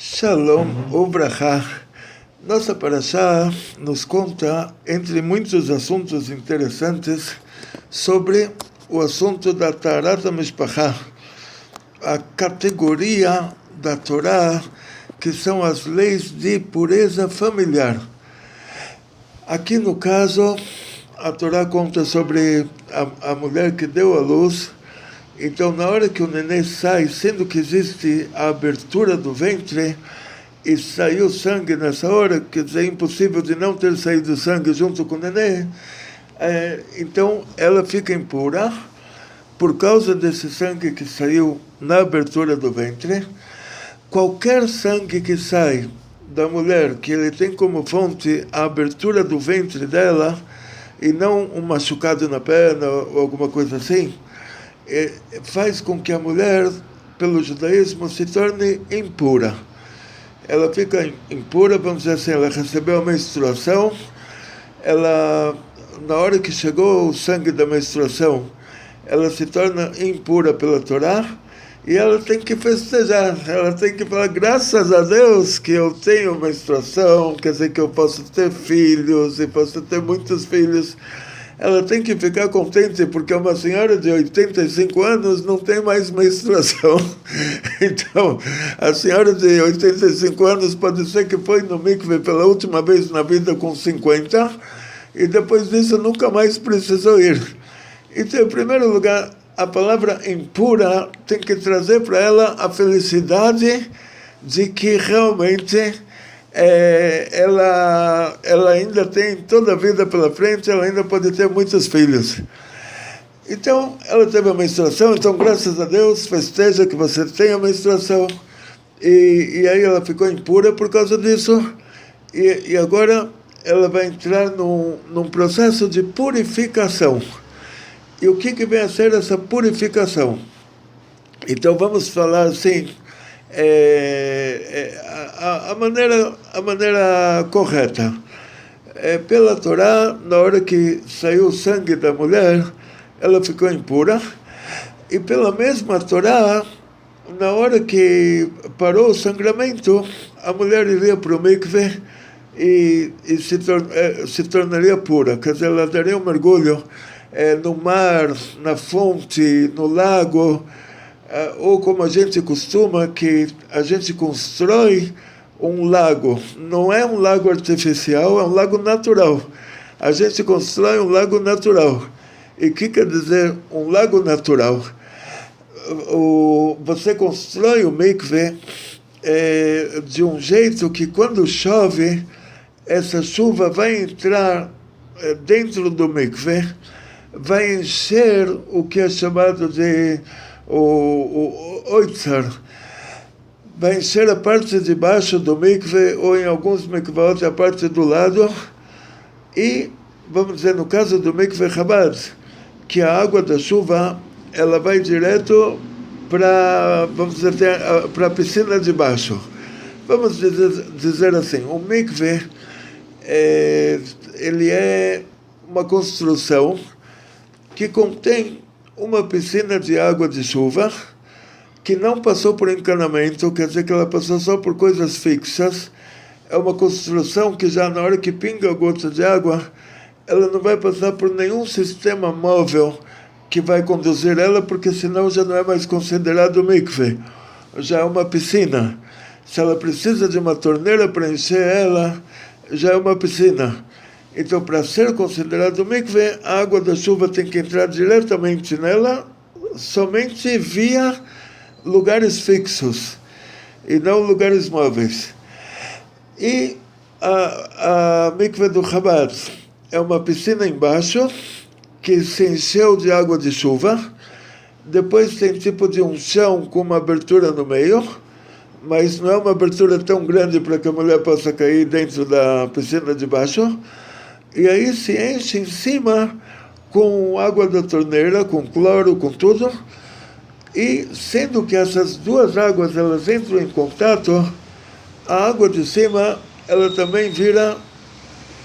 Shalom Ubrachá. Nossa Parashá nos conta, entre muitos assuntos interessantes, sobre o assunto da Taharat HaMishpachá, a categoria da Torá, que são as leis de pureza familiar. Aqui no caso, a Torá conta sobre a mulher que deu à luz. Então, na hora que o neném sai, sendo que existe a abertura do ventre, e saiu sangue nessa hora, quer dizer, é impossível de não ter saído sangue junto com o neném, então ela fica impura por causa desse sangue que saiu na abertura do ventre. Qualquer sangue que sai da mulher, que ele tem como fonte a abertura do ventre dela, e não um machucado na perna ou alguma coisa assim, faz com que a mulher, pelo judaísmo, se torne impura. Ela fica impura, vamos dizer assim, ela recebeu a menstruação, ela, na hora que chegou o sangue da menstruação, ela se torna impura pela Torá, e ela tem que festejar, ela tem que falar, graças a Deus que eu tenho menstruação, quer dizer que eu posso ter filhos, e posso ter muitos filhos. Ela tem que ficar contente, porque uma senhora de 85 anos não tem mais menstruação. Então, a senhora de 85 anos pode ser que foi no mikve pela última vez na vida com 50, e depois disso nunca mais precisou ir. Então, em primeiro lugar, a palavra impura tem que trazer para ela a felicidade de que realmente ela ainda tem toda a vida pela frente, ela ainda pode ter muitos filhos. Então, ela teve a menstruação, então, graças a Deus, festeja que você tem a menstruação, e aí ela ficou impura por causa disso, e agora ela vai entrar num processo de purificação. E o que vem a ser essa purificação? Então, vamos falar assim, a maneira correta. Pela Torá, na hora que saiu o sangue da mulher, ela ficou impura, e pela mesma Torá, na hora que parou o sangramento, a mulher iria para o mikve e se tornaria pura, quer dizer, ela daria um mergulho no mar, na fonte, no lago, ou como a gente costuma, que a gente constrói um lago. Não é um lago artificial, é um lago natural. A gente constrói um lago natural. E o que quer dizer um lago natural? Você constrói o mikve de um jeito que quando chove, essa chuva vai entrar dentro do mikve, vai encher o que é chamado de o oitzar, vai encher a parte de baixo do mikve, ou em alguns mikvaot a parte do lado, e, vamos dizer, no caso do mikve Chabad, que a água da chuva, ela vai direto para, vamos dizer, para a piscina de baixo. Vamos dizer assim, o mikve, ele é uma construção que contém uma piscina de água de chuva que não passou por encanamento, quer dizer que ela passou só por coisas fixas. É uma construção que já na hora que pinga a gota de água, ela não vai passar por nenhum sistema móvel que vai conduzir ela, porque senão já não é mais considerado mikve, já é uma piscina. Se ela precisa de uma torneira para encher ela, já é uma piscina. Então, para ser considerado mikve, a água da chuva tem que entrar diretamente nela, somente via lugares fixos, e não lugares móveis. E a mikve do Chabad é uma piscina embaixo, que se encheu de água de chuva, depois tem tipo de um chão com uma abertura no meio, mas não é uma abertura tão grande para que a mulher possa cair dentro da piscina de baixo. E aí se enche em cima com água da torneira, com cloro, com tudo, e sendo que essas duas águas elas entram em contato, a água de cima ela também vira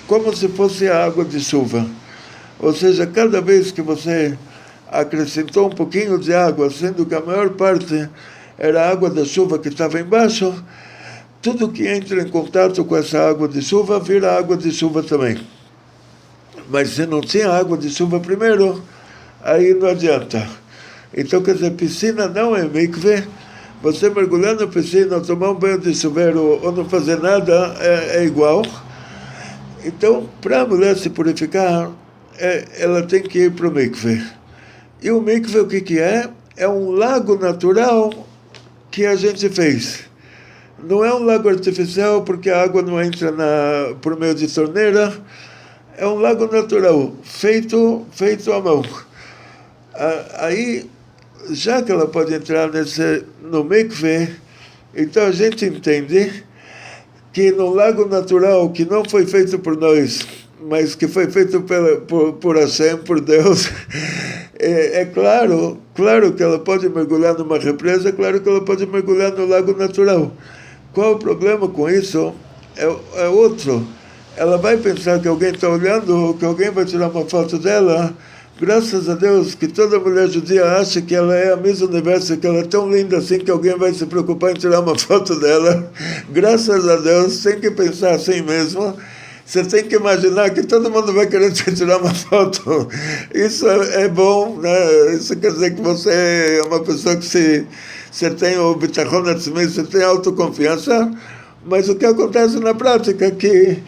como se fosse a água de chuva. Ou seja, cada vez que você acrescentou um pouquinho de água, sendo que a maior parte era a água da chuva que estava embaixo, tudo que entra em contato com essa água de chuva vira água de chuva também. Mas se não tinha água de chuva primeiro, aí não adianta. Então, quer dizer, piscina não é mikve. Você mergulhar na piscina, tomar um banho de chuveiro ou não fazer nada é igual. Então, para a mulher se purificar, ela tem que ir para o mikve. E o mikve, o que é? É um lago natural que a gente fez. Não é um lago artificial, porque a água não entra por meio de torneira. É um lago natural, feito à mão. Aí, já que ela pode entrar no mikve, então a gente entende que no lago natural, que não foi feito por nós, mas que foi feito por Hashem, por Deus, claro que ela pode mergulhar numa represa, claro que ela pode mergulhar no lago natural. Qual o problema com isso? É outro. Ela vai pensar que alguém está olhando, que alguém vai tirar uma foto dela. Graças a Deus que toda mulher judia acha que ela é a Miss Universo, que ela é tão linda assim que alguém vai se preocupar em tirar uma foto dela. Graças a Deus, tem que pensar assim mesmo. Você tem que imaginar que todo mundo vai querer te tirar uma foto. Isso é bom, né? Isso quer dizer que você é uma pessoa que você tem o bitachon atzmi, você tem autoconfiança. Mas o que acontece na prática é que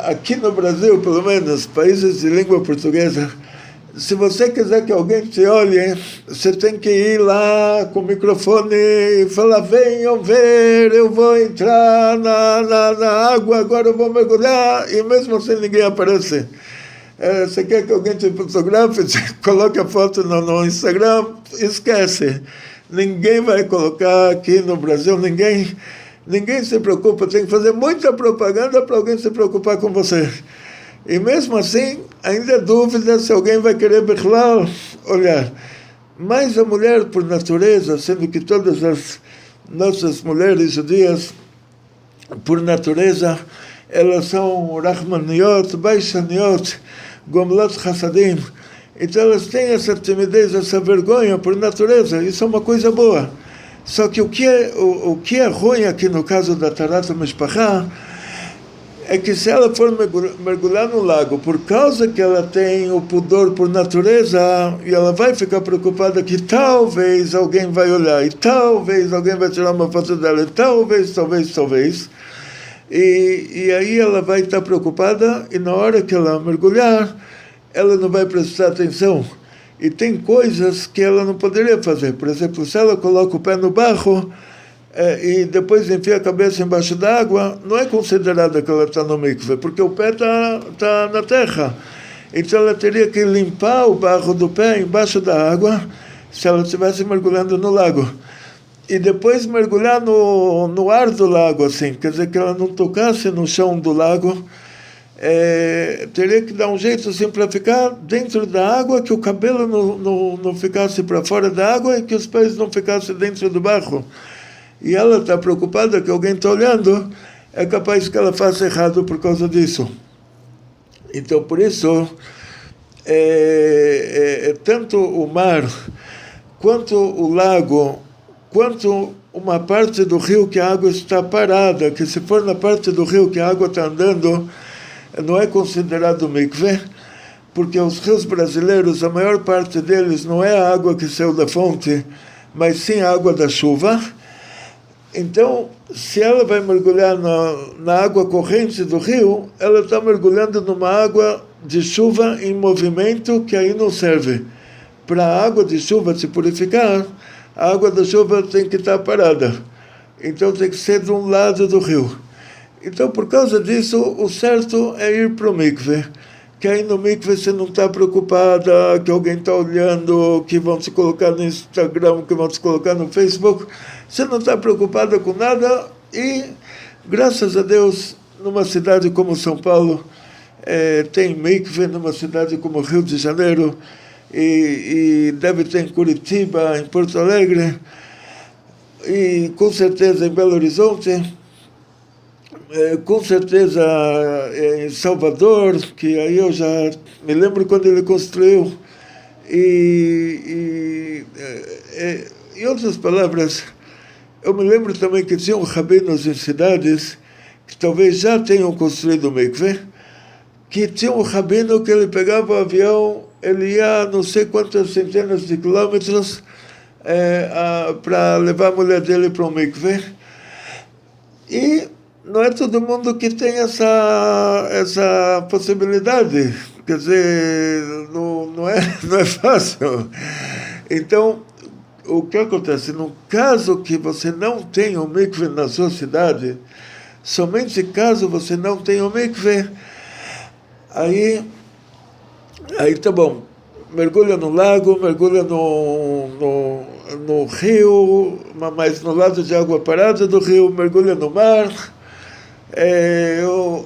aqui no Brasil, pelo menos, países de língua portuguesa, se você quiser que alguém te olhe, você tem que ir lá com o microfone e falar: venham ver, eu vou entrar na água, agora eu vou mergulhar, e mesmo assim ninguém aparece. Você quer que alguém te fotografe, coloque a foto no Instagram, esquece. Ninguém vai colocar aqui no Brasil, ninguém se preocupa, tem que fazer muita propaganda para alguém se preocupar com você. E mesmo assim, ainda é dúvida se alguém vai querer olhar. Mas a mulher, por natureza, sendo que todas as nossas mulheres judias, por natureza, elas são Rahmaniot, Baishaniot, Gomlot Hassadim. Então elas têm essa timidez, essa vergonha por natureza. Isso é uma coisa boa. Só que o que é ruim aqui no caso da Tarat HaMishpachá é que se ela for mergulhar no lago por causa que ela tem o pudor por natureza, e ela vai ficar preocupada que talvez alguém vai olhar, e talvez alguém vai tirar uma foto dela, e talvez. E aí ela vai estar preocupada, e na hora que ela mergulhar, ela não vai prestar atenção. E tem coisas que ela não poderia fazer. Por exemplo, se ela coloca o pé no barro e depois enfia a cabeça embaixo da água, não é considerada que ela está no mikve, porque o pé está na terra. Então ela teria que limpar o barro do pé embaixo da água, se ela estivesse mergulhando no lago. E depois mergulhar no ar do lago, assim, quer dizer, que ela não tocasse no chão do lago. Teria que dar um jeito assim para ficar dentro da água, que o cabelo não ficasse para fora da água e que os pés não ficassem dentro do barro. E ela está preocupada que alguém está olhando, é capaz que ela faça errado por causa disso. Então, por isso, tanto o mar, quanto o lago, quanto uma parte do rio que a água está parada, que se for na parte do rio que a água está andando, não é considerado mikve, porque os rios brasileiros, a maior parte deles não é a água que saiu da fonte, mas sim a água da chuva. Então, se ela vai mergulhar na água corrente do rio, ela está mergulhando numa água de chuva em movimento, que aí não serve. Para a água de chuva se purificar, a água da chuva tem que estar parada. Então tem que ser de um lado do rio. Então, por causa disso, o certo é ir para o mikve. Que aí no mikve você não está preocupada que alguém está olhando, que vão se colocar no Instagram, que vão se colocar no Facebook. Você não está preocupada com nada e, graças a Deus, numa cidade como São Paulo, tem mikve, numa cidade como Rio de Janeiro, e deve ter em Curitiba, em Porto Alegre, e com certeza em Belo Horizonte, com certeza em Salvador, que aí eu já me lembro quando ele construiu, em outras palavras, Eu me lembro também que tinham rabinos em cidades que talvez já tenham construído mikve, que tinha um rabino que ele pegava o avião, ele ia não sei quantas centenas de quilômetros para levar a mulher dele para um mikve. E não é todo mundo que tem essa possibilidade. Quer dizer, não é fácil. Então, o que acontece? No caso que você não tenha um mikve na sua cidade, somente caso você não tenha um mikve, aí tá bom, mergulha no lago, mergulha no rio, mas no lado de água parada do rio, mergulha no mar. Eu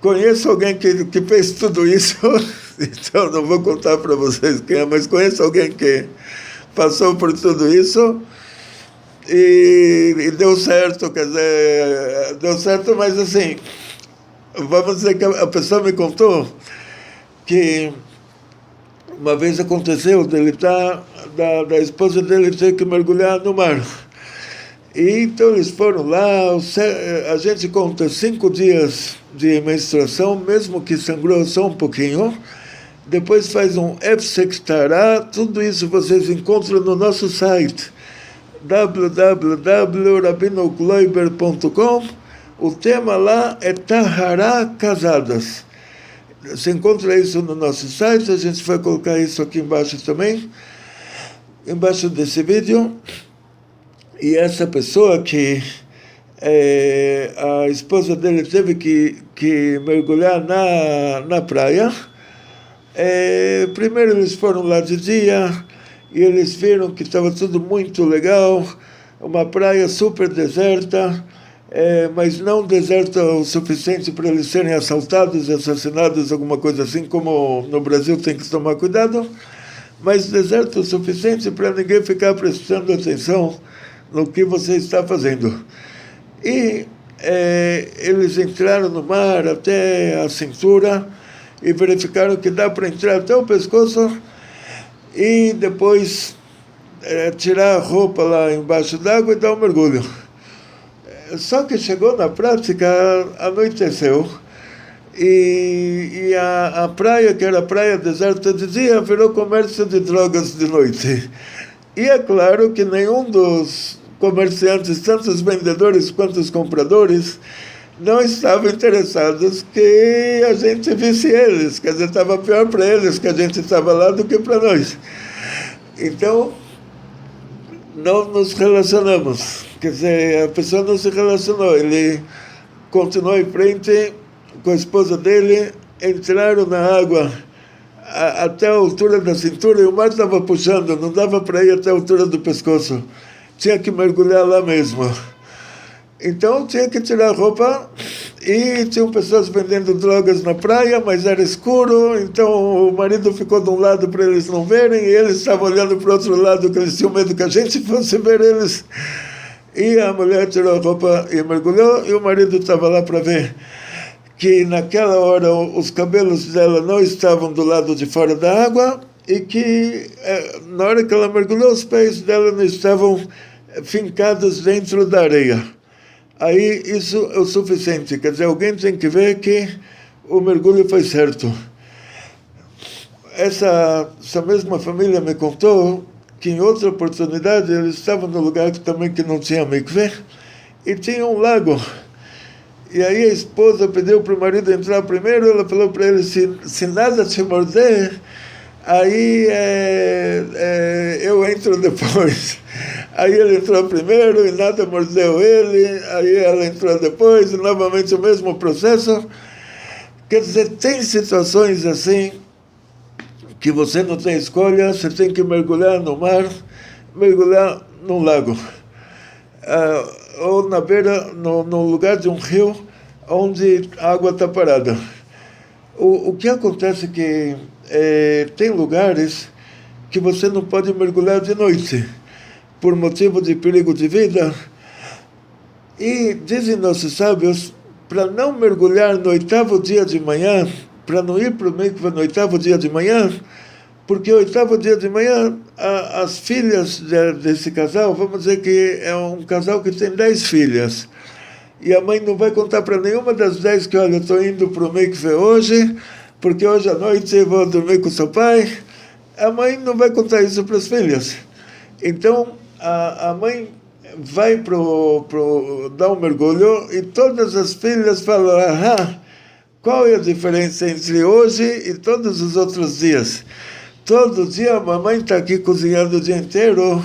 conheço alguém que fez tudo isso, então não vou contar para vocês quem é, mas conheço alguém que passou por tudo isso e deu certo, quer dizer, deu certo, mas assim, vamos dizer que a pessoa me contou que uma vez aconteceu dele da esposa dele ter que mergulhar no mar. E então eles foram lá, a gente conta 5 dias de menstruação, mesmo que sangrou só um pouquinho, depois faz um Efsektará, tudo isso vocês encontram no nosso site www.rabinogloiber.com. O tema lá é Tahará Casadas. Você encontra isso no nosso site, a gente vai colocar isso aqui embaixo também, embaixo desse vídeo. E essa pessoa que a esposa dele teve que mergulhar na praia, primeiro eles foram lá de dia e eles viram que estava tudo muito legal, uma praia super deserta, mas não deserta o suficiente para eles serem assaltados, assassinados, alguma coisa assim, como no Brasil tem que tomar cuidado, mas deserto o suficiente para ninguém ficar prestando atenção no que você está fazendo. E eles entraram no mar até a cintura e verificaram que dá para entrar até o pescoço e depois tirar a roupa lá embaixo d'água e dar um mergulho. Só que chegou na prática, anoiteceu, e a praia, que era a praia deserta de dia, virou comércio de drogas de noite. E é claro que nenhum dos comerciantes, tanto os vendedores quanto os compradores, não estavam interessados que a gente visse eles. Quer dizer, estava pior para eles que a gente estava lá do que para nós. Então, não nos relacionamos. Quer dizer, a pessoa não se relacionou. Ele continuou em frente com a esposa dele, entraram na água até a altura da cintura e o mar estava puxando, não dava para ir até a altura do pescoço. Tinha que mergulhar lá mesmo. Então tinha que tirar a roupa e tinham pessoas vendendo drogas na praia, mas era escuro, então o marido ficou de um lado para eles não verem e eles estavam olhando para o outro lado, que eles tinham medo que a gente fosse ver eles. E a mulher tirou a roupa e mergulhou e o marido estava lá para ver que naquela hora os cabelos dela não estavam do lado de fora da água e que na hora que ela mergulhou os pés dela não estavam fincados dentro da areia. Aí isso é o suficiente, quer dizer, alguém tem que ver que o mergulho foi certo. Essa mesma família me contou que em outra oportunidade eles estavam no lugar que não tinha mikveh e tinha um lago. E aí a esposa pediu para o marido entrar primeiro, ela falou para ele, se nada te morder, aí eu entro depois. Aí ele entrou primeiro e nada mordeu ele, aí ela entrou depois, e novamente o mesmo processo. Quer dizer, tem situações assim que você não tem escolha, você tem que mergulhar no mar, mergulhar num lago. Ou na beira, no lugar de um rio onde a água está parada. O que acontece é que tem lugares que você não pode mergulhar de noite, por motivo de perigo de vida. E dizem nossos sábios, para não mergulhar no 8º dia de manhã, para não ir para o mikveh no 8º dia de manhã, porque o oitavo dia de manhã, as filhas desse casal, vamos dizer que é um casal que tem 10 filhas, e a mãe não vai contar para nenhuma das 10 que, olha, estou indo para o mikve hoje, porque hoje à noite eu vou dormir com seu pai. A mãe não vai contar isso para as filhas. Então, a mãe vai dar um mergulho e todas as filhas falam, qual é a diferença entre hoje e todos os outros dias? Todo dia a mamãe está aqui cozinhando o dia inteiro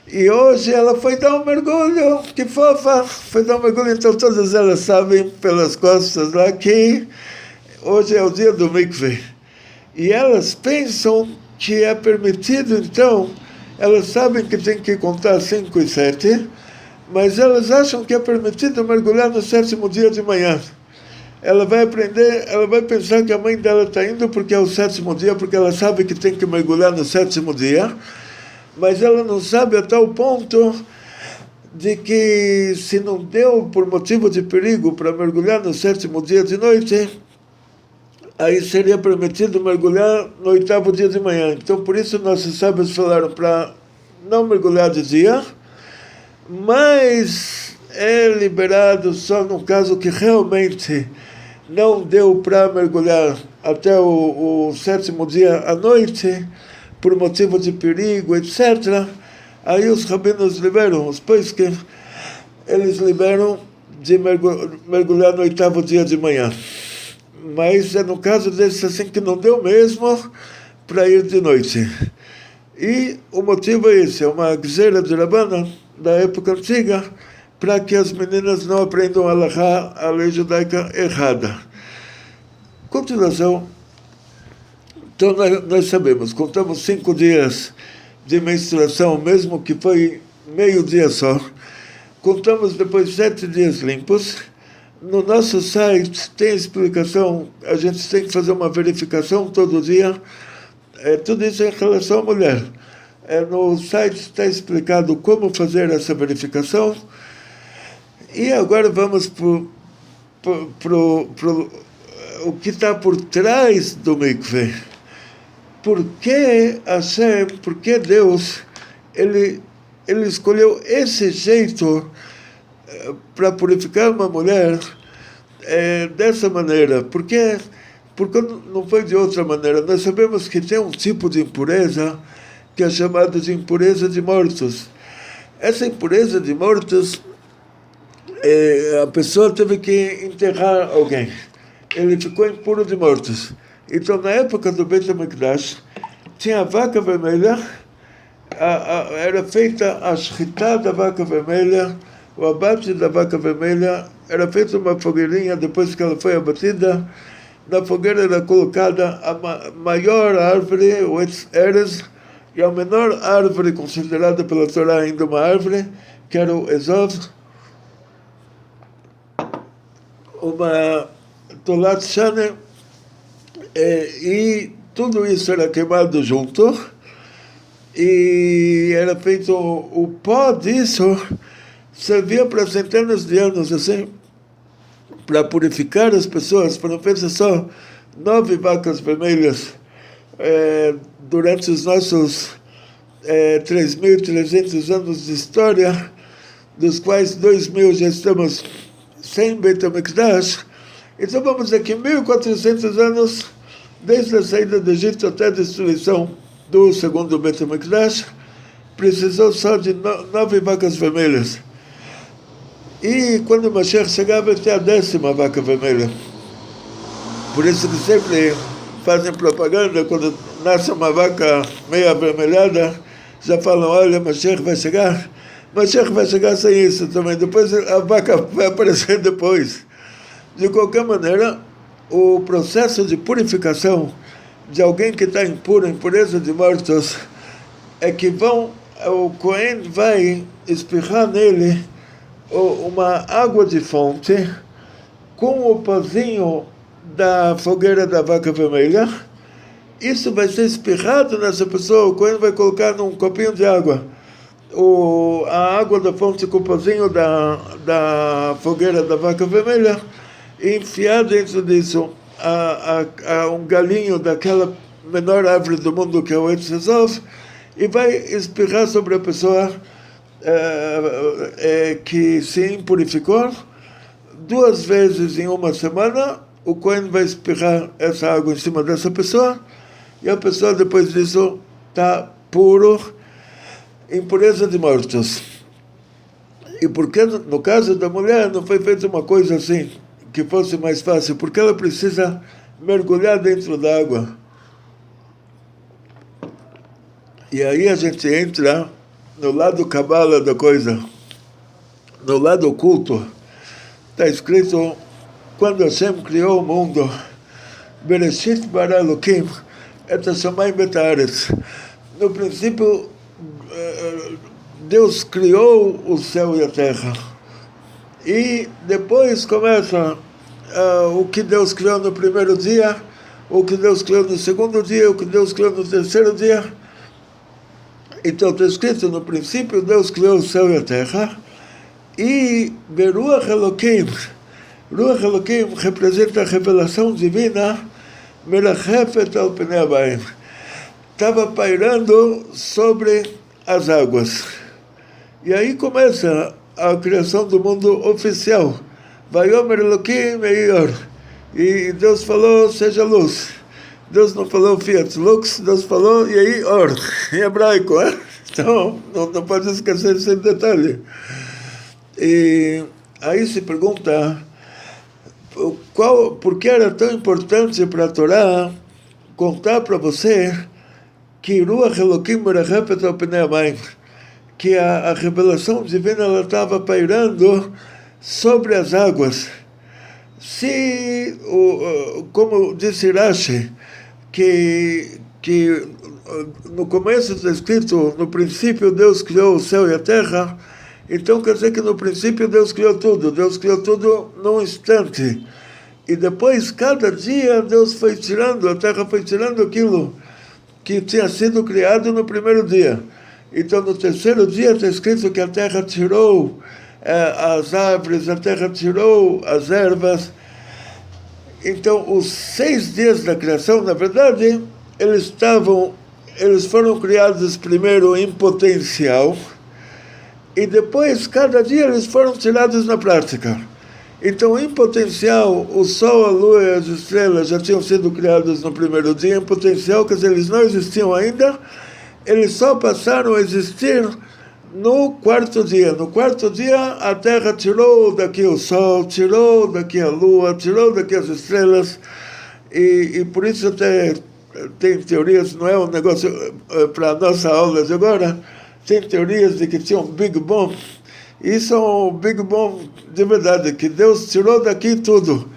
e hoje ela foi dar um mergulho, que fofa, foi dar um mergulho, então todas elas sabem pelas costas lá que hoje é o dia do mikve. E elas pensam que é permitido, então, elas sabem que tem que contar 5 e 7, mas elas acham que é permitido mergulhar no 7º dia de manhã. Ela vai aprender, ela vai pensar que a mãe dela está indo porque é o 7º dia, porque ela sabe que tem que mergulhar no 7º dia, mas ela não sabe a tal ponto de que se não deu por motivo de perigo para mergulhar no 7º dia de noite, aí seria permitido mergulhar no 8º dia de manhã. Então, por isso, nossos sábios falaram para não mergulhar de dia, mas é liberado só no caso que realmente não deu para mergulhar até o 7º dia à noite, por motivo de perigo, etc. Aí os rabinos liberam, os pais que eles liberam de mergulhar no 8º dia de manhã. Mas é no caso desse assim que não deu mesmo para ir de noite. E o motivo é esse, é uma gzera de Rabbana da época antiga, para que as meninas não aprendam a lei judaica errada. Continuação. Então nós sabemos, contamos 5 dias de menstruação, mesmo que foi meio dia só. Contamos depois 7 dias limpos. No nosso site tem explicação, a gente tem que fazer uma verificação todo dia, tudo isso em relação à mulher. No site está explicado como fazer essa verificação. E agora vamos para o que está por trás do mikve. Por que Hashem, por que Deus, ele escolheu esse jeito para purificar uma mulher dessa maneira? Porque não foi de outra maneira. Nós sabemos que tem um tipo de impureza que é chamado de impureza de mortos. Essa impureza de mortos, a pessoa teve que enterrar alguém. Ele ficou impuro de mortos. Então, na época do Beit HaMikdash, tinha a vaca vermelha, era feita a shritá da vaca vermelha, o abate da vaca vermelha, era feita uma fogueirinha depois que ela foi abatida. Na fogueira era colocada a maior árvore, o Etz Erez, e a menor árvore considerada pela Torá ainda uma árvore, que era o Ezov, uma Tolat Shane, e tudo isso era queimado junto, e era feito o pó disso, servia para centenas de anos, assim, para purificar as pessoas, para não pensar só 9 vacas vermelhas durante os nossos 3.300 anos de história, dos quais 2.000 já estamos sem Beit HaMikdash. Então vamos dizer que 1.400 anos, desde a saída do Egito até a destruição do segundo Beit HaMikdash, precisou só de 9 vacas vermelhas. E quando o Mashiach chegava, até a 10ª vaca vermelha. Por isso que sempre fazem propaganda, quando nasce uma vaca meio avermelhada, já falam, olha, Mashiach vai chegar. Mashiach vai chegar sem isso também. Depois a vaca vai aparecer depois. De qualquer maneira, o processo de purificação de alguém que está impuro, impureza de mortos, é que o Cohen vai espirrar nele uma água de fonte com o pozinho da fogueira da vaca vermelha. Isso vai ser espirrado nessa pessoa. O Cohen vai colocar num copinho de água a água da fonte com o pozinho da fogueira da vaca vermelha, e enfiar dentro disso um galinho daquela menor árvore do mundo, que é o Eitz Hazov, e vai espirrar sobre a pessoa que se impurificou. 2 vezes em uma semana, o Kohen vai espirrar essa água em cima dessa pessoa, e a pessoa depois disso está puro, impureza de mortos. E porque no caso da mulher não foi feita uma coisa assim, que fosse mais fácil, porque ela precisa mergulhar dentro da água. E aí a gente entra no lado cabala da coisa, no lado oculto. Está escrito, quando Hashem criou o mundo, Bereshit bara Elokim et hashamayim bet haaretz. No princípio, Deus criou o céu e a terra. E depois começa o que Deus criou no primeiro dia, o que Deus criou no segundo dia, o que Deus criou no terceiro dia. Então está escrito, no princípio Deus criou o céu e a terra, e Beruach Elokim, Ruach Elokim representa a revelação divina, Merachefet al Pnei Habayim, estava pairando sobre as águas. E aí começa a criação do mundo oficial. Vayomer Elokim Eior. E Deus falou, seja luz. Deus não falou Fiat Lux, Deus falou, e aí, Or, em hebraico, Então, não pode esquecer esse detalhe. E aí se pergunta, por que era tão importante para a Torá contar para você que Ruach Elokim merachefet al pnei hamayim, que a revelação divina ela estava pairando sobre as águas. Se, como disse Rashi, que no começo está escrito, no princípio Deus criou o céu e a terra, então quer dizer que no princípio Deus criou tudo num instante. E depois, cada dia, Deus foi tirando, a terra foi tirando aquilo que tinha sido criado no primeiro dia. Então, no terceiro dia está escrito que a terra tirou as árvores, a terra tirou as ervas. Então, os 6 dias da criação, na verdade, eles foram criados primeiro em potencial, e depois, cada dia, eles foram tirados na prática. Então, em potencial, o Sol, a Lua e as estrelas já tinham sido criados no primeiro dia. Em potencial, quer dizer, eles não existiam ainda, eles só passaram a existir no 4º dia. No 4º dia, a Terra tirou daqui o Sol, tirou daqui a Lua, tirou daqui as estrelas, e por isso até tem teorias, não é um negócio para a nossa aula de agora, tem teorias de que tinha um Big Bang. Isso é um Big Bang de verdade, que Deus tirou daqui tudo.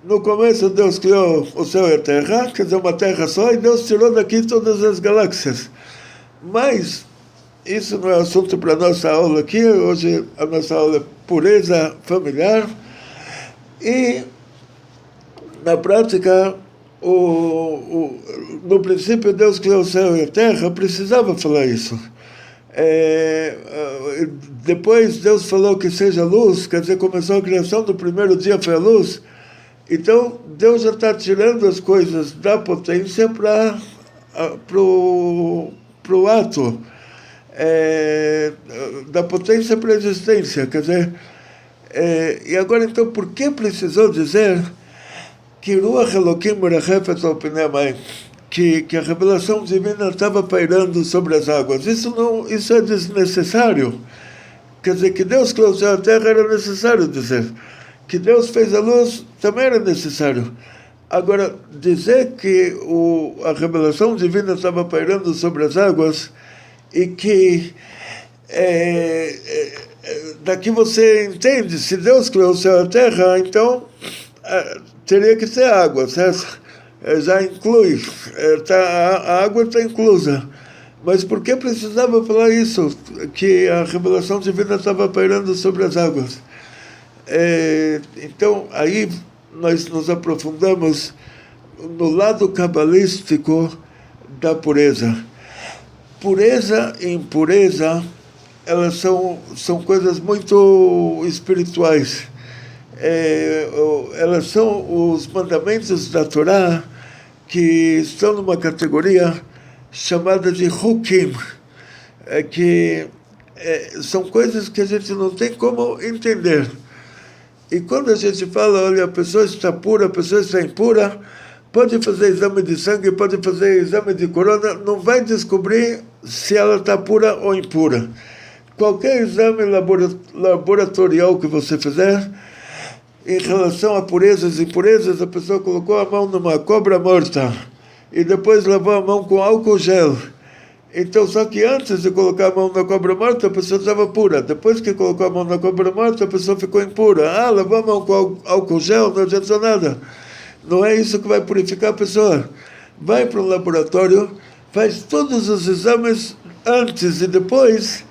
No começo Deus criou o céu e a terra, quer dizer, uma terra só, e Deus tirou daqui todas as galáxias. Mas isso não é assunto para a nossa aula aqui. Hoje a nossa aula é pureza familiar. E na prática, no princípio Deus criou o céu e a terra, precisava falar isso. Depois Deus falou que seja luz, quer dizer, começou a criação, do primeiro dia foi a luz. Então Deus já está tirando as coisas da potência para o ato, da potência para a existência, quer dizer, e agora então por que precisou dizer que Ruach Elokim merachefet al pnei hamayim, que a revelação divina estava pairando sobre as águas? Isso é desnecessário. Quer dizer, que Deus criou o céu e a terra era necessário dizer. Que Deus fez a luz também era necessário. Agora, dizer que a revelação divina estava pairando sobre as águas e que daqui você entende, se Deus criou o céu e a terra, então teria que ser água, certo? Já inclui, a água está inclusa. Mas por que precisava falar isso? Que a revelação divina estava pairando sobre as águas. Então, aí nós nos aprofundamos no lado cabalístico da pureza. Pureza e impureza, elas são coisas muito espirituais. Elas são os mandamentos da Torá, que estão numa categoria chamada de hukim, são coisas que a gente não tem como entender. E quando a gente fala, olha, a pessoa está pura, a pessoa está impura, pode fazer exame de sangue, pode fazer exame de corona, não vai descobrir se ela está pura ou impura. Qualquer exame laboratorial que você fizer, em relação a purezas e impurezas, a pessoa colocou a mão numa cobra morta e depois lavou a mão com álcool gel. Então, só que antes de colocar a mão na cobra morta, a pessoa estava pura. Depois que colocou a mão na cobra morta, a pessoa ficou impura. Lavou a mão com álcool gel, não adianta nada. Não é isso que vai purificar a pessoa. Vai para um laboratório, faz todos os exames antes e depois.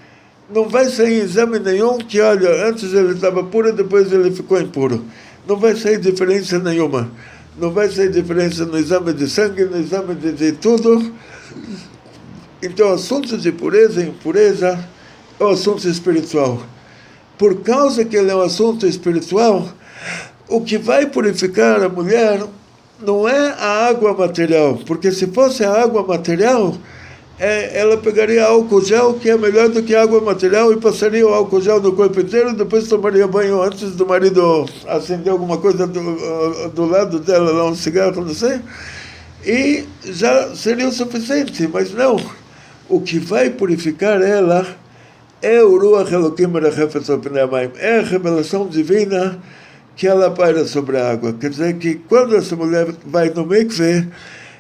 Não vai sair exame nenhum que, olha, antes ele estava puro, depois ele ficou impuro. Não vai sair diferença nenhuma. Não vai sair diferença no exame de sangue, no exame de tudo. Então, o assunto de pureza e impureza é um assunto espiritual. Por causa que ele é um assunto espiritual, o que vai purificar a mulher não é a água material, porque se fosse a água material, ela pegaria álcool gel, que é melhor do que água material, e passaria o álcool gel no corpo inteiro, depois tomaria banho antes do marido acender alguma coisa do lado dela, lá um cigarro, não sei, e já seria o suficiente. Mas não, o que vai purificar ela é o Ruach Elokim Merachefet al Pnei Hamayim, é a revelação divina que ela paira sobre a água. Quer dizer que quando essa mulher vai no mikveh,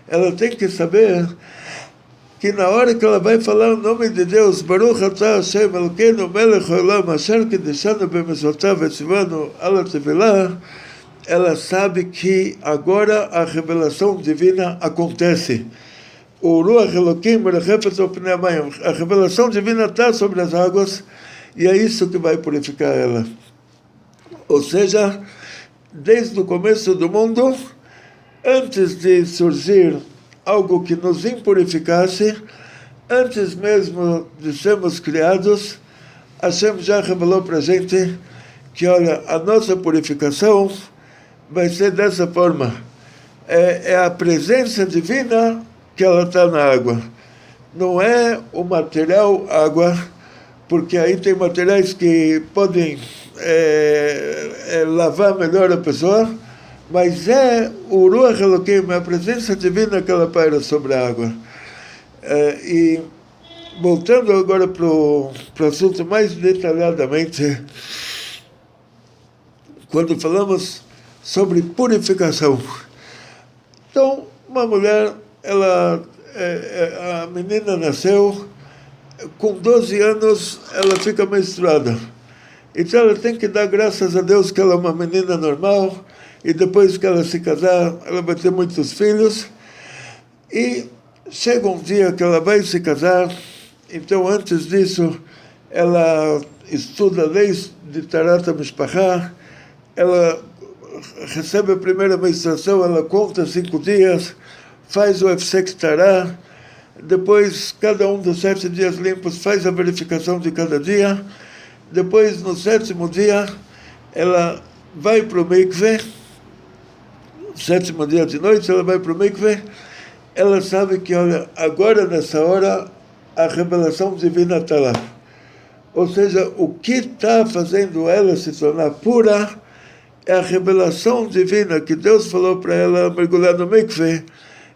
ela tem que saber que na hora que ela vai falar o nome de Deus, Baruch atah Hashem Elokeinu melech haolam asher kiddushanu b'mitzvotav v'tzivanu ala tevilah, ela sabe que agora a revelação divina acontece. O Ruach Elokim merachefet al Pnei Hamayim, a revelação divina está sobre as águas, e é isso que vai purificar ela. Ou seja, desde o começo do mundo, antes de surgir algo que nos impurificasse, antes mesmo de sermos criados, Hashem já revelou para a gente que, olha, a nossa purificação vai ser dessa forma. É a presença divina que ela está na água. Não é o material água, porque aí tem materiais que podem lavar melhor a pessoa, mas é o Ruach Elokim, a presença divina que ela paira sobre a água. E voltando agora para o assunto mais detalhadamente, quando falamos sobre purificação. Então, uma mulher, a menina nasceu, com 12 anos ela fica menstruada. Então ela tem que dar graças a Deus que ela é uma menina normal, e depois que ela se casar, ela vai ter muitos filhos. E chega um dia que ela vai se casar, então antes disso, ela estuda leis de Tarat HaMishpachá, ela recebe a primeira menstruação, ela conta 5 dias, faz o Hefsek Tará, depois cada um dos 7 dias limpos faz a verificação de cada dia, depois no 7º dia ela vai para o mikveh, 7º dia de noite ela vai para o mikveh, ela sabe que, olha, agora nessa hora a revelação divina está lá. Ou seja, o que está fazendo ela se tornar pura é a revelação divina que Deus falou para ela mergulhar no mikveh,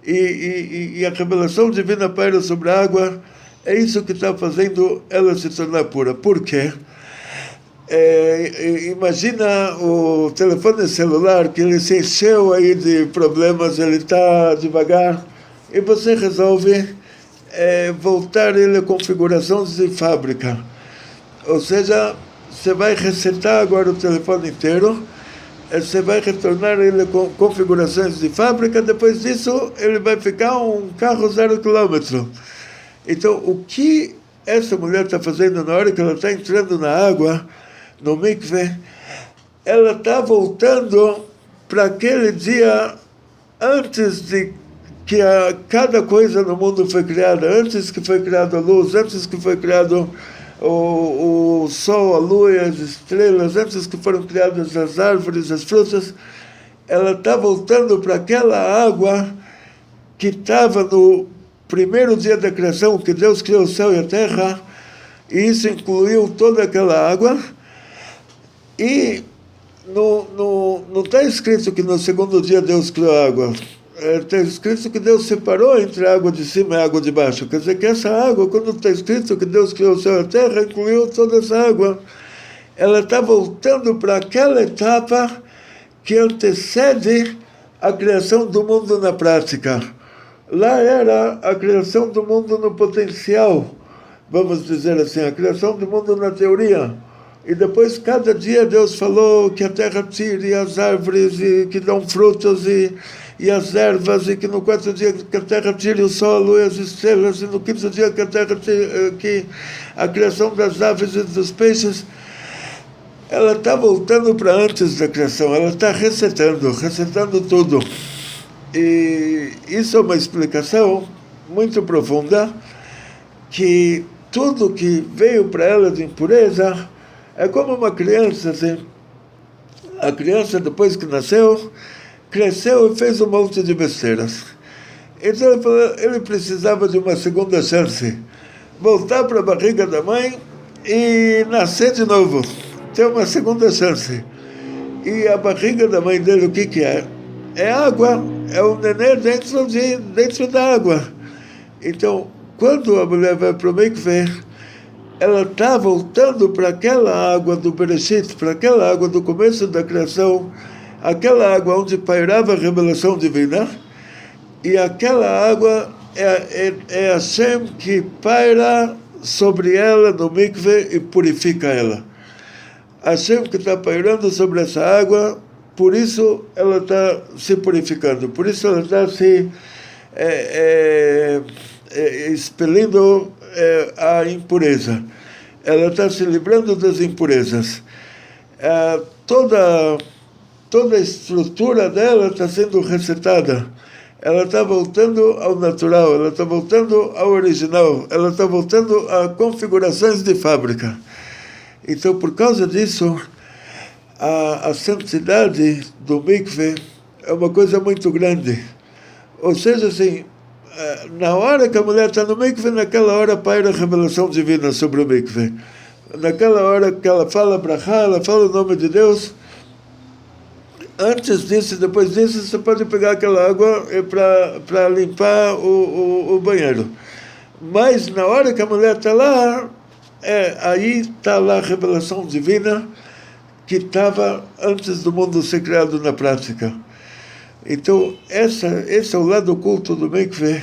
e a revelação divina paira sobre a água, é isso que está fazendo ela se tornar pura. Por quê? Imagina o telefone celular que ele se encheu aí de problemas, ele está devagar, e você resolve voltar ele a configurações de fábrica. Ou seja, você vai resetar agora o telefone inteiro, você vai retornar ele com configurações de fábrica, depois disso ele vai ficar um carro 0 km. Então, o que essa mulher está fazendo na hora que ela está entrando na água, no mikveh, ela está voltando para aquele dia antes de que cada coisa no mundo foi criada, antes que foi criada a luz, antes que foi criado o sol, a lua e as estrelas, antes que foram criadas as árvores, as frutas. Ela está voltando para aquela água que estava no primeiro dia da criação, que Deus criou o céu e a terra, e isso incluiu toda aquela água. E não está escrito que no segundo dia Deus criou a água. Está escrito que Deus separou entre a água de cima e a água de baixo. Quer dizer que essa água, quando está escrito que Deus criou o céu e a terra, incluiu toda essa água. Ela está voltando para aquela etapa que antecede a criação do mundo na prática. Lá era a criação do mundo no potencial, vamos dizer assim, a criação do mundo na teoria. E depois, cada dia, Deus falou que a terra tire as árvores e que dão frutos e as ervas, e que no quarto dia que a terra tire o solo e as estrelas, e no quinto dia que a terra tire, que a criação das aves e dos peixes. Ela está voltando para antes da criação, ela está resetando tudo. E isso é uma explicação muito profunda, que tudo que veio para ela de impureza é como uma criança, assim. A criança, depois que nasceu, cresceu e fez um monte de besteiras. Então ele precisava de uma segunda chance, voltar para a barriga da mãe e nascer de novo, ter uma segunda chance. E a barriga da mãe dele, o que é? É água, é o nenê dentro da água. Então, quando a mulher vai para o mikveh, ela está voltando para aquela água do Bereshit, para aquela água do começo da criação, aquela água onde pairava a revelação divina, e aquela água é Hashem que paira sobre ela no mikveh e purifica ela. Hashem que está pairando sobre essa água, por isso ela está se purificando, por isso ela está se expelindo a impureza. Ela está se livrando das impurezas. Toda a estrutura dela está sendo resetada. Ela está voltando ao natural, ela está voltando ao original, ela está voltando a configurações de fábrica. Então, por causa disso, a santidade do mikveh é uma coisa muito grande. Ou seja, assim, na hora que a mulher está no mikveh, naquela hora paira a revelação divina sobre o mikveh. Naquela hora que ela fala brachá, ela fala o nome de Deus. Antes disso e depois disso, você pode pegar aquela água para limpar o banheiro. Mas na hora que a mulher está lá, aí está lá a revelação divina que estava antes do mundo ser criado na prática. Então, esse é o lado oculto do mikveh.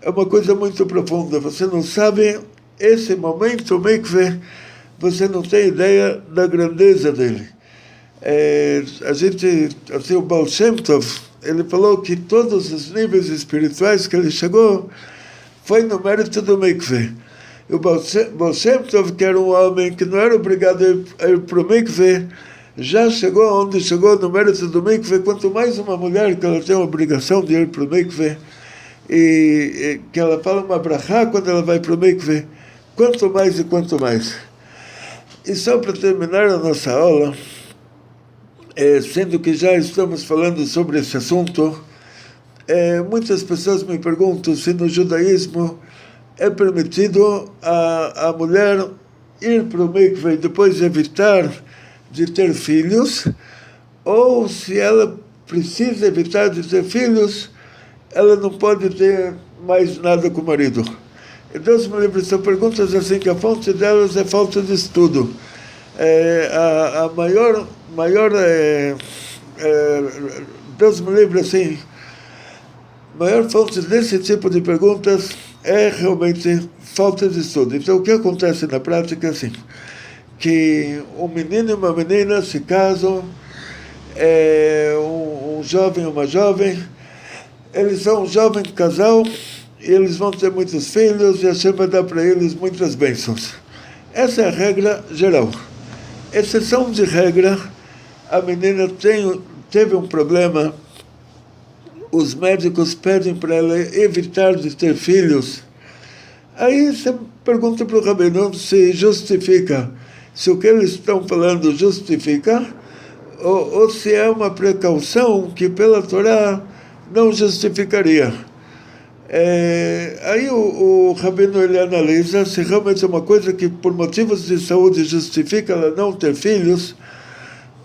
É uma coisa muito profunda. Você não sabe, esse momento, o mikveh, você não tem ideia da grandeza dele. A gente, assim, o Baal Shem Tov, ele falou que todos os níveis espirituais que ele chegou foi no mérito do mikveh. E o Baal Shem Tov, que era um homem que não era obrigado a ir para o mikveh, já chegou onde chegou no mérito do mikveh. Quanto mais uma mulher que ela tem a obrigação de ir para o mikveh, e que ela fala uma brachá quando ela vai para o mikveh, quanto mais e quanto mais. E só para terminar a nossa aula, sendo que já estamos falando sobre esse assunto, muitas pessoas me perguntam se no judaísmo é permitido a mulher ir para o mikveh e depois evitar de ter filhos, ou se ela precisa evitar de ter filhos, ela não pode ter mais nada com o marido. E Deus me livre, são perguntas assim que a fonte delas é falta de estudo. A maior Deus me livre, assim, a maior fonte desse tipo de perguntas é realmente falta de estudo. Então, o que acontece na prática é assim, que um menino e uma menina se casam, um jovem e uma jovem, eles são um jovem casal e eles vão ter muitos filhos e Hashem vai dar para eles muitas bênçãos. Essa é a regra geral. Exceção de regra, a menina teve um problema, os médicos pedem para ela evitar de ter filhos. Aí você pergunta para o rabino se justifica, se o que eles estão falando justifica, ou se é uma precaução que pela Torá não justificaria. Aí o Rabino ele analisa se realmente é uma coisa que por motivos de saúde justifica ela não ter filhos.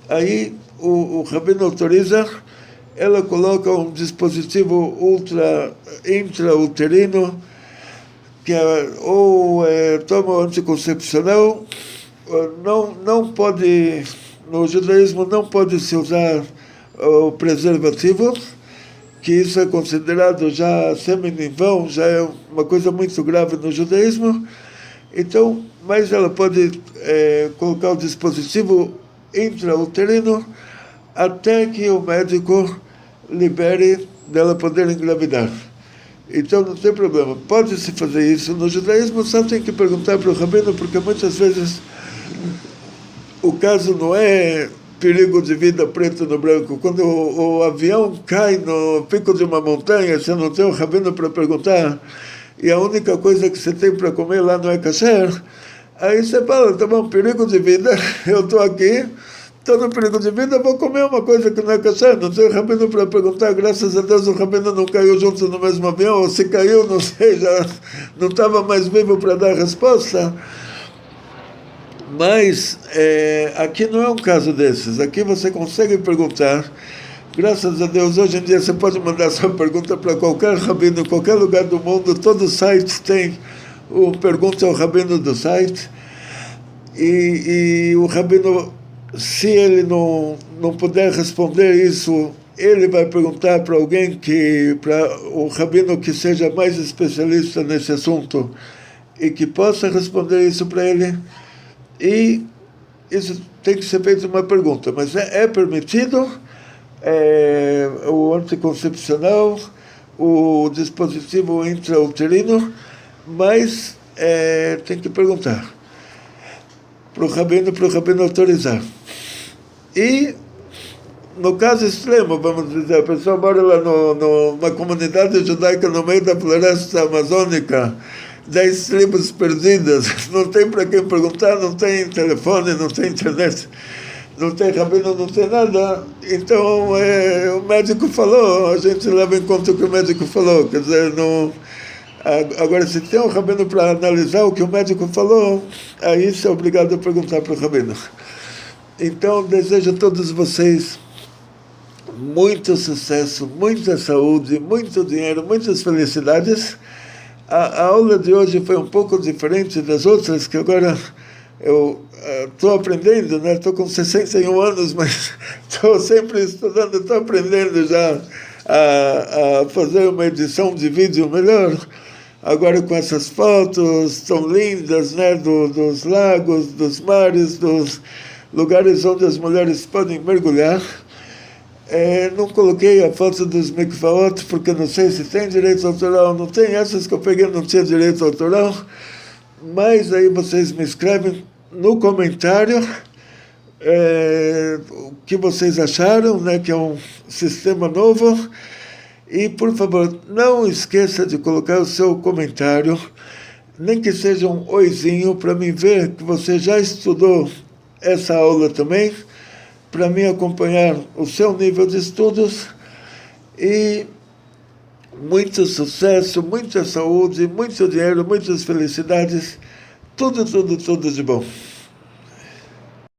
Aí o Rabino autoriza, ela coloca um dispositivo intrauterino, que toma anticoncepcional. Não pode, no judaísmo não pode se usar o preservativo, que isso é considerado já sêmen em vão, já é uma coisa muito grave no judaísmo. Então, mas ela pode colocar o dispositivo intrauterino até que o médico libere dela poder engravidar. Então não tem problema, pode-se fazer isso. No judaísmo só tem que perguntar para o rabino, porque muitas vezes o caso não é perigo de vida preto no branco. Quando o avião cai no pico de uma montanha, você não tem um rabino para perguntar, e a única coisa que você tem para comer lá não é kasher, aí você fala, tá bom, perigo de vida, eu estou aqui, estou no perigo de vida, vou comer uma coisa que não é kasher, não tem rabino para perguntar. Graças a Deus o rabino não caiu junto no mesmo avião, ou se caiu, não sei, já não estava mais vivo para dar a resposta. Mas aqui não é um caso desses. Aqui você consegue perguntar. Graças a Deus, hoje em dia você pode mandar sua pergunta para qualquer rabino, em qualquer lugar do mundo. Todos os sites têm pergunta ao rabino do site. E o rabino, se ele não puder responder isso, ele vai perguntar para alguém para o rabino que seja mais especialista nesse assunto e que possa responder isso para ele. E isso tem que ser feito uma pergunta, mas é permitido o anticoncepcional, o dispositivo intrauterino, mas tem que perguntar para o rabino autorizar. E no caso extremo, vamos dizer, a pessoa mora lá numa comunidade judaica no meio da floresta amazônica, 10 tribos perdidas, não tem para quem perguntar, não tem telefone, não tem internet, não tem rabino, não tem nada. Então o médico falou, a gente leva em conta o que o médico falou. Quer dizer, agora se tem um rabino para analisar o que o médico falou, aí você é obrigado a perguntar para o rabino. Então desejo a todos vocês muito sucesso, muita saúde, muito dinheiro, muitas felicidades. A aula de hoje foi um pouco diferente das outras, que agora eu estou aprendendo, né? Estou com 61 anos, mas estou sempre estudando, estou aprendendo já a fazer uma edição de vídeo melhor. Agora com essas fotos tão lindas, né? Dos lagos, dos mares, dos lugares onde as mulheres podem mergulhar. Não coloquei a foto dos mikvaot, porque não sei se tem direito autoral, não tem. Essas que eu peguei não tinha direito autoral, mas aí vocês me escrevem no comentário o que vocês acharam, né, que é um sistema novo. E, por favor, não esqueça de colocar o seu comentário, nem que seja um oizinho, para mim ver que você já estudou essa aula também, para mim acompanhar o seu nível de estudos. E muito sucesso, muita saúde, muito dinheiro, muitas felicidades, tudo de bom.